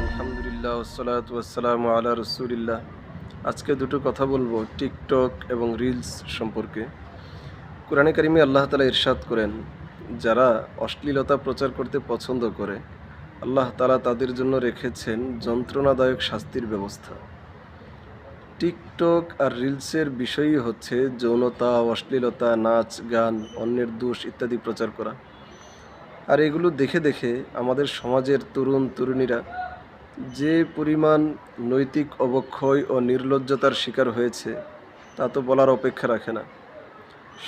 আলহামদুলিল্লাহ ওয়াসসালাতু ওয়াসসালামু আলা রাসূলিল্লাহ। আজকে দুটো কথা বলবো টিকটক এবং রিলস সম্পর্কে। কোরআনে কারিমে আল্লাহ তাআলা ইরশাদ করেন, যারা অশ্লীলতা প্রচার করতে পছন্দ করে আল্লাহ তাআলা তাদের জন্য রেখেছেন যন্ত্রণাদায়ক শাস্তির ব্যবস্থা। টিকটক আর রিলসের বিষয়ই হচ্ছে যৌনতা, অশ্লীলতা, নাচ, গান, অন্যের দোষ ইত্যাদি প্রচার করা। আর এগুলো দেখে দেখে আমাদের সমাজের তরুণ তরুণীরা যে পরিমাণ নৈতিক অবক্ষয় ও নির্লজ্জতার শিকার হয়েছে তা তো বলার অপেক্ষা রাখে না।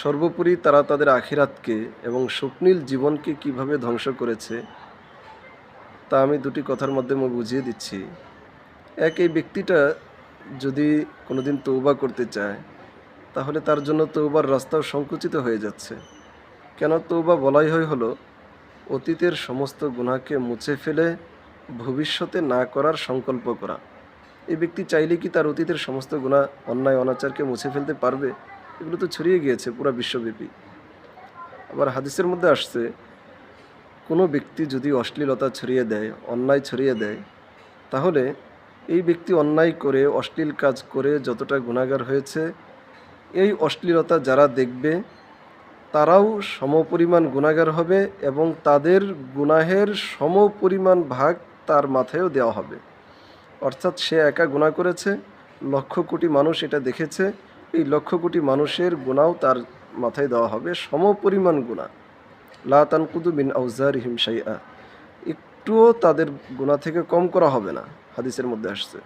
সর্বোপরি তারা তাদের আখিরাতকে এবং স্বপ্নিল জীবনকে কিভাবে ধ্বংস করেছে তা আমি দুটি কথার মাধ্যমে বুঝিয়ে দিচ্ছি। এই ব্যক্তিটা যদি কোনোদিন তৌবা করতে চায় তাহলে তার জন্য তৌবার রাস্তাও সংকুচিত হয়ে যাচ্ছে। কেন তৌবা বলাই হলো অতীতের সমস্ত গুনাহকে মুছে ফেলে ভবিষ্যতে না করার সংকল্প করা। এই ব্যক্তি চাইলে কি তার অতীতের সমস্ত গুনাহ, অন্যায়, অনাচারকে মুছে ফেলতে পারবে? এগুলো তো ছড়িয়ে গিয়েছে পুরো বিশ্বব্যাপী। আবার হাদিসের মধ্যে আসছে, কোনো ব্যক্তি যদি অশ্লীলতা ছড়িয়ে দেয়, অন্যায় ছড়িয়ে দেয়, তাহলে এই ব্যক্তি অন্যায় করে, অশ্লীল কাজ করে যতটা গুনাহগার হয়েছে, এই অশ্লীলতা যারা দেখবে তারাও সমপরিমাণ গুনাহগার হবে এবং তাদের গুনাহের সমপরিমাণ ভাগ তার মাথায়ও দেওয়া হবে। অর্থাৎ সে একা গুনাহ করেছে, লক্ষ কোটি মানুষ এটা দেখেছে, এই লক্ষ কোটি মানুষের গুনাহও তার মাথায় দেওয়া হবে, সমপরিমাণ গুনাহ। লা তানকুদু মিন আউজারিহিম শাইআ, একটুও তাদের গুনাহ থেকে কম করা হবে না, হাদিসের মধ্যে আসছে।